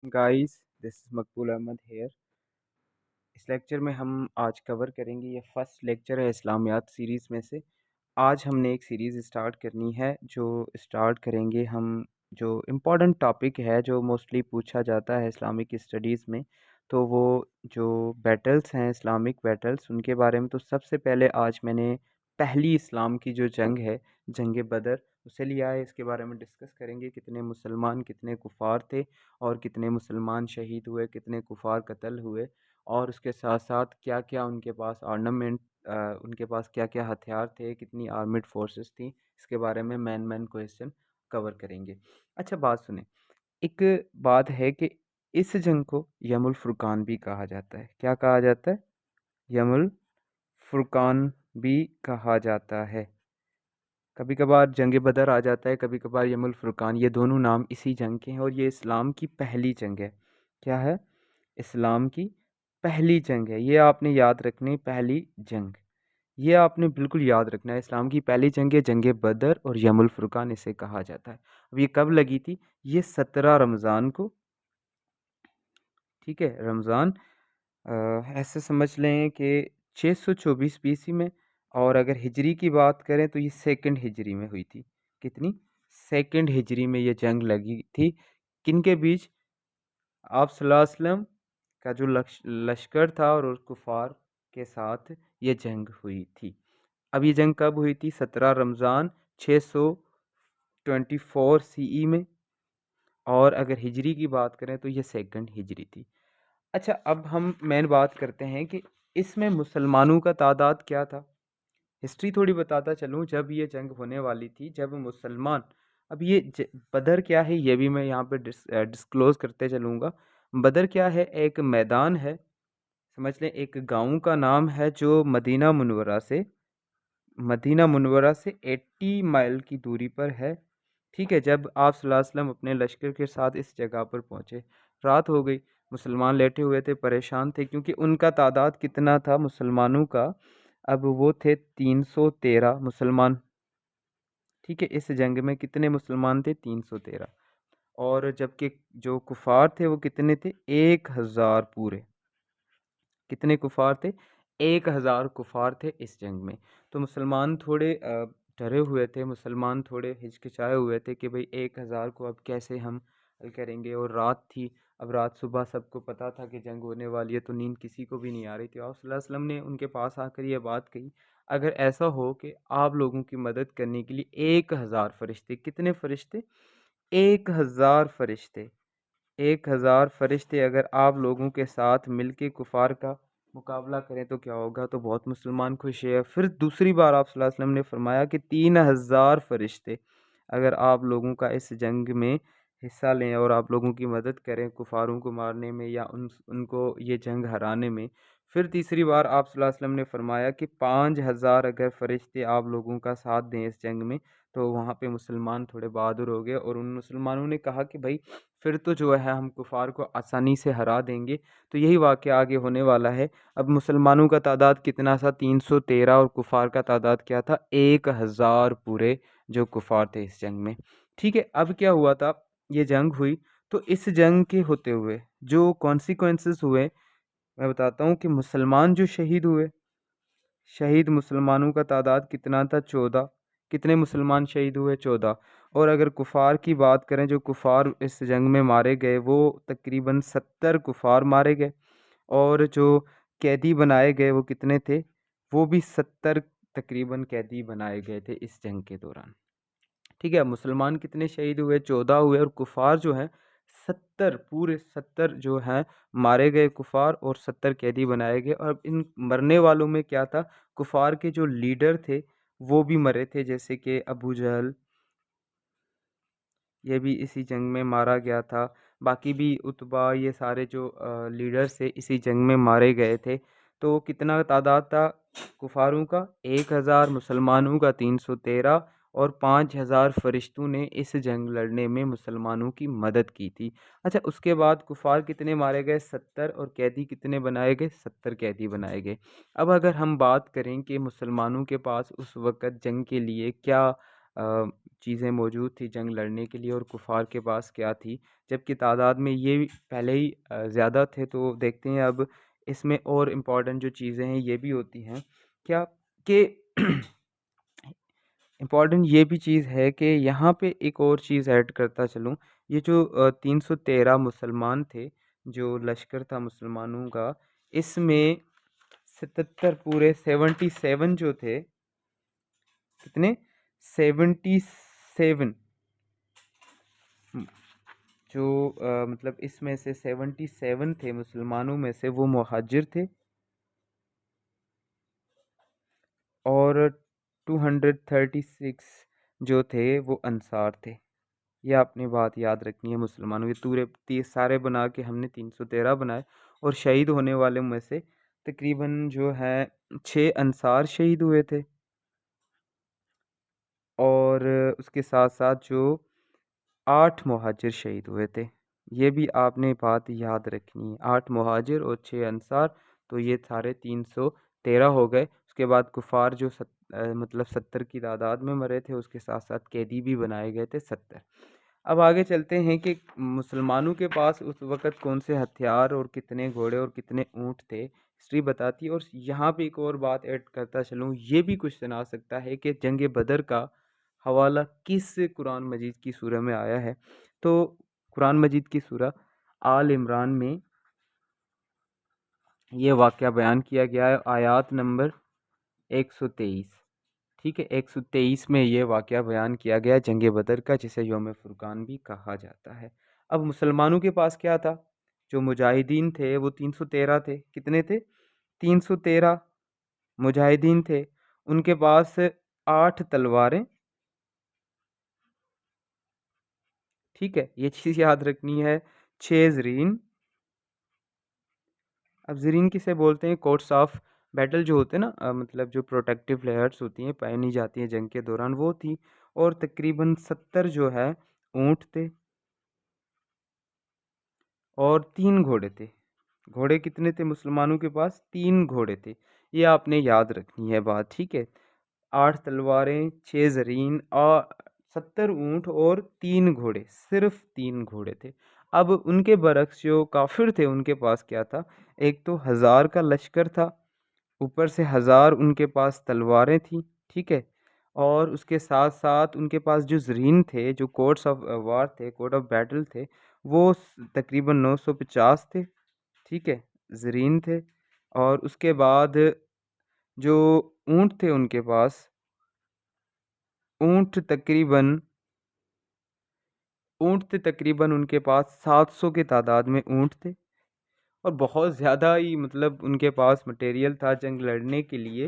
Guys, this is Maqbool Ahmad hair. इस lecture में हम आज कवर करेंगे, ये फर्स्ट लेक्चर है इस्लामियात सीरीज़ में से। आज हमने एक सीरीज़ स्टार्ट करनी है जो स्टार्ट करेंगे हम, जो इम्पोर्टेंट टॉपिक है जो मोस्टली पूछा जाता है इस्लामिक स्टडीज़ में। तो वो जो बैटल्स हैं, इस्लामिक बैटल्स, उनके बारे में। तो सबसे पहले आज मैंने पहली इस्लाम की जो जंग है, जंग बदर, उसे लिया है। इसके बारे में डिस्कस करेंगे, कितने मुसलमान कितने कुफ़ार थे और कितने मुसलमान शहीद हुए, कितने कुफ़ार कत्ल हुए, और उसके साथ साथ क्या क्या उनके पास आर्मामेंट, उनके पास क्या क्या हथियार थे, कितनी आर्मिड फोर्सेस थी। इसके बारे में मैन क्वेश्चन कवर करेंगे। अच्छा, बात सुने। एक बात है कि इस जंग को यमुल फुरकान भी कहा जाता है। क्या कहा जाता है? यमुल फुरकान भी कहा जाता है। कभी कभार जंग बदर आ जाता है, कभी कभार यमुल फुरकान। ये दोनों नाम इसी जंग के हैं और ये इस्लाम की पहली जंग है। क्या है? इस्लाम की पहली जंग है। ये आपने याद रखनी, पहली जंग। ये आपने बिल्कुल याद रखना है। इस्लाम की पहली जंग है जंग बदर, और यमुल फुरकान इसे कहा जाता है। अब ये कब लगी थी? ये 17 रमज़ान को। ठीक है, रमज़ान। ऐसे समझ लें कि 624 बीसी में। और अगर हिजरी की बात करें तो ये सेकंड हिजरी में हुई थी। कितनी? सेकंड हिजरी में ये जंग लगी थी। किन के बीच? आप सल्लल्लाहु अलैहि वसल्लम का जो लश्कर था और उस कुफार के साथ ये जंग हुई थी। अब ये जंग कब हुई थी? 17 रमज़ान 624 सीई में। और अगर हिजरी की बात करें तो ये सेकंड हिजरी थी। अच्छा, अब हम मेन बात करते हैं कि इसमें मुसलमानों का तादाद क्या था। हिस्ट्री थोड़ी बताता चलूँ। जब ये जंग होने वाली थी, जब मुसलमान, अब ये बदर क्या है ये भी मैं यहाँ पे डिस्क्लोज करते चलूँगा। बदर क्या है? एक मैदान है, समझ लें, एक गांव का नाम है जो मदीना मुनव्वरा से 80 माइल की दूरी पर है। ठीक है, जब आप सल्लल्लाहु अलैहि वसल्लम अपने लश्कर के साथ इस जगह पर पहुँचे, रात हो गई। मुसलमान लेटे हुए थे, परेशान थे, क्योंकि उनका तादाद कितना था मुसलमानों का? अब वो थे 313 मुसलमान। ठीक है, इस जंग में कितने मुसलमान थे? 313। और जबकि जो कुफार थे वो कितने थे? 1000 पूरे। कितने कुफार थे? 1000 कुफार थे इस जंग में। तो मुसलमान थोड़े डरे हुए थे, मुसलमान थोड़े हिचकिचाए हुए थे कि भाई 1000 को अब कैसे हम हल करेंगे। और रात थी, अब रात, सुबह सबको पता था कि जंग होने वाली है, तो नींद किसी को भी नहीं आ रही थी। और सल्लल्लाहु अलैहि वसल्लम ने उनके पास आकर ये बात कही, अगर ऐसा हो कि आप लोगों की मदद करने के लिए 1000 फरिश्ते, कितने फरिश्ते? 1000 फरिश्ते, 1000 फरिश्ते अगर आप लोगों के साथ मिलके कुफार का मुकाबला करें तो क्या होगा? तो बहुत मुसलमान खुश है। फिर दूसरी बार आप सल्लल्लाहु अलैहि वसल्लम ने फरमाया कि 3000 फरिश्ते अगर आप लोगों का इस जंग में हिस्सा लें और आप लोगों की मदद करें कुफारों को मारने में या उनको ये जंग हराने में। फिर तीसरी बार आप सल्लल्लाहु अलैहि वसल्लम ने फरमाया कि 5000 अगर फरिश्ते आप लोगों का साथ दें इस जंग में। तो वहाँ पे मुसलमान थोड़े बहादुर हो गए और उन मुसलमानों ने कहा कि भाई फिर तो जो है हम कुफार को आसानी से हरा देंगे। तो यही वाक़या आगे होने वाला है। अब मुसलमानों का तादाद कितना था? 313। और कुफार का तादाद क्या था? 1000 पूरे जो कुफार थे इस जंग में। ठीक है, अब क्या हुआ था? ये जंग हुई, तो इस जंग के होते हुए जो कॉन्सिक्वेंसेस हुए मैं बताता हूँ कि मुसलमान जो शहीद हुए, शहीद मुसलमानों का तादाद कितना था? 14। कितने मुसलमान शहीद हुए? 14। और अगर कुफार की बात करें, जो कुफार इस जंग में मारे गए वो तकरीबन 70 कुफार मारे गए। और जो कैदी बनाए गए वो कितने थे? वो भी 70 तकरीबन कैदी बनाए गए थे इस जंग के दौरान। ठीक है, मुसलमान कितने शहीद हुए? 14 हुए। और कुफार जो हैं 70, पूरे 70 जो हैं मारे गए कुफार, और 70 कैदी बनाए गए। और इन मरने वालों में क्या था? कुफार के जो लीडर थे वो भी मरे थे, जैसे कि अबू जहल, ये भी इसी जंग में मारा गया था। बाकी भी उतबा, ये सारे जो लीडर्स थे इसी जंग में मारे गए थे। तो कितना तादाद था कुफारों का? 1000, मुसलमानों का 313, और 5000 फरिश्तों ने इस जंग लड़ने में मुसलमानों की मदद की थी। अच्छा, उसके बाद कुफार कितने मारे गए? 70। और कैदी कितने बनाए गए? 70 कैदी बनाए गए। अब अगर हम बात करें कि मुसलमानों के पास उस वक़्त जंग के लिए क्या चीज़ें मौजूद थी जंग लड़ने के लिए और कुफ़ार के पास क्या थी, जबकि तादाद में ये पहले ही ज़्यादा थे। तो देखते हैं अब इसमें और इम्पॉर्टेंट जो चीज़ें हैं ये भी होती हैं क्या कि इम्पॉर्टेंट ये भी चीज़ है कि यहाँ पे एक और चीज़ ऐड करता चलूँ, ये जो 313 मुसलमान थे, जो लश्कर था मुसलमानों का, इसमें 77 पूरे 77 जो थे, कितने 77 जो मतलब इसमें से 77 थे मुसलमानों में से वो मुहाजिर थे और 236 जो थे वो अंसार थे। ये आपने बात याद रखनी है। मुसलमानों के पूरे 30 सारे बना के हमने 313 बनाए और शहीद होने वाले में से तकरीबन जो है 6 अंसार शहीद हुए थे और उसके साथ साथ जो 8 मुहाजिर शहीद हुए थे। ये भी आपने बात याद रखनी है, 8 मुहाजिर और 6 अंसार, तो ये सारे 313 हो गए। उसके बाद कुफ़ार जो मतलब 70 की तादाद में मरे थे, उसके साथ साथ कैदी भी बनाए गए थे 70। अब आगे चलते हैं कि मुसलमानों के पास उस वक़्त कौन से हथियार और कितने घोड़े और कितने ऊँट थे, हिस्ट्री बताती है। और यहाँ पे एक और बात ऐड करता चलूँ, ये भी क्वेश्चन आ सकता है कि जंग बदर का हवाला किस कुरान मजीद की सूरह में आया है। तो कुरान मजीद की सूरह आल इमरान में ये वाक़या बयान किया गया है, आयत नंबर 123। ठीक है, 123 में ये वाक़या बयान किया गया जंग बदर का, जिसे यौम फुरकान भी कहा जाता है। अब मुसलमानों के पास क्या था, जो मुजाहिदीन थे वो 313 थे। कितने थे? 313 मुजाहिदीन थे। उनके पास 8 तलवारें, ठीक है, ये चीज़ याद रखनी है। 6 ज़रीन, अब ज़रीन किसे बोलते हैं? कोट्स ऑफ बैटल जो होते हैं ना, मतलब जो प्रोटेक्टिव लेयर्स होती हैं पहनी जाती हैं जंग के दौरान, वो थी। और तकरीबन 70 जो है ऊँट थे और 3 घोड़े थे। घोड़े कितने थे मुसलमानों के पास? 3 घोड़े थे। ये आपने याद रखनी है बात, ठीक है। 8 तलवारें, 6 ज़रीन और 70 ऊँट और 3 घोड़े, सिर्फ़ 3 घोड़े थे। अब उनके बरक्स जो काफ़िर थे उनके पास क्या था? एक तो 1000 का लश्कर था, ऊपर से 1000 उनके पास तलवारें थीं, ठीक है? और उसके साथ-साथ उनके पास जो ज़रीन थे, जो कोर्ट्स ऑफ वार थे, कोड ऑफ बैटल थे, वो तकरीबन 950 थे, ठीक है? ज़रीन थे। और उसके बाद जो ऊँट थे उनके पास, ऊँट तकरीबन ऊँट थे तकरीबन उनके पास 700 की तादाद में ऊँट थे। और बहुत ज़्यादा ही मतलब उनके पास मटेरियल था जंग लड़ने के लिए।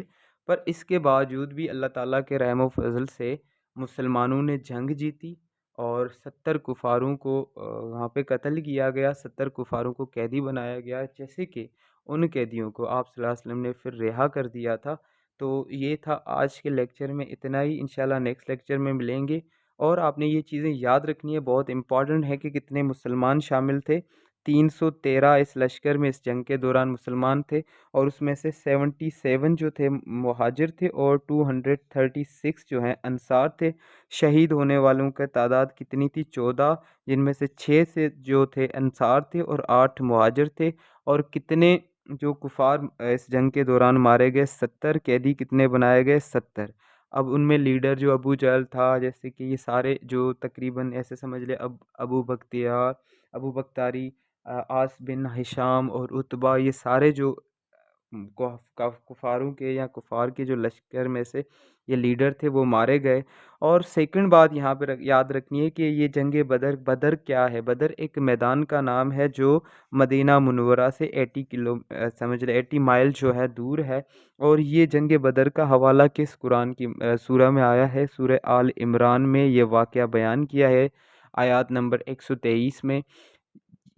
पर इसके बावजूद भी अल्लाह ताला के रहम व फ़ज़ल से मुसलमानों ने जंग जीती और 70 कुफ़ारों को वहाँ पे कत्ल किया गया, 70 कुफ़ारों को कैदी बनाया गया। जैसे कि उन कैदियों को आप सल्लल्लाहु अलैहि वसल्लम ने फिर रिहा कर दिया था। तो ये था आज के लेक्चर में इतना ही, इंशाल्लाह नेक्स्ट लेक्चर में मिलेंगे। और आपने ये चीज़ें याद रखनी है, बहुत इम्पॉर्टेंट है कि कितने मुसलमान शामिल थे। 313 इस लश्कर में इस जंग के दौरान मुसलमान थे और उसमें से 77 जो थे मुहाजिर थे और 236 जो हैं अंसार थे। शहीद होने वालों की तादाद कितनी थी? 14, जिनमें से 6 से जो थे अंसार थे और 8 मुहाजिर थे। और कितने जो कुफ़ार इस जंग के दौरान मारे गए? 70। कैदी कितने बनाए गए? 70। अब उनमें लीडर जो अबू जहल था, जैसे कि ये सारे जो तकरीबन ऐसे समझ लें, अब अबू बख्तारी, आस बिन हिशाम और उतबा, ये सारे जो कुफारों के या कुफार के जो लश्कर में से ये लीडर थे वो मारे गए। और सेकंड बात यहाँ पे याद रखनी है कि ये जंग बदर, बदर क्या है? बदर एक मैदान का नाम है जो मदीना मुनव्वरा से 80 किलो समझ लें 80 माइल जो है दूर है। और ये जंग बदर का हवाला किस कुरान की सूरह में आया है? सूरह आल इमरान में ये वाक़या बयान किया है, आयत नंबर 123 में।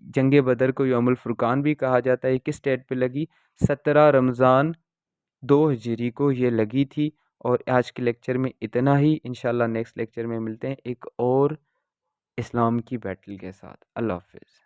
जंग बदर को यौमुल फुरकान भी कहा जाता है। किस डेट पे लगी? 17 रमज़ान 2 हिजरी को ये लगी थी। और आज के लेक्चर में इतना ही, इंशाल्लाह नेक्स्ट लेक्चर में मिलते हैं एक और इस्लाम की बैटल के साथ। अल्लाह हाफ़िज़।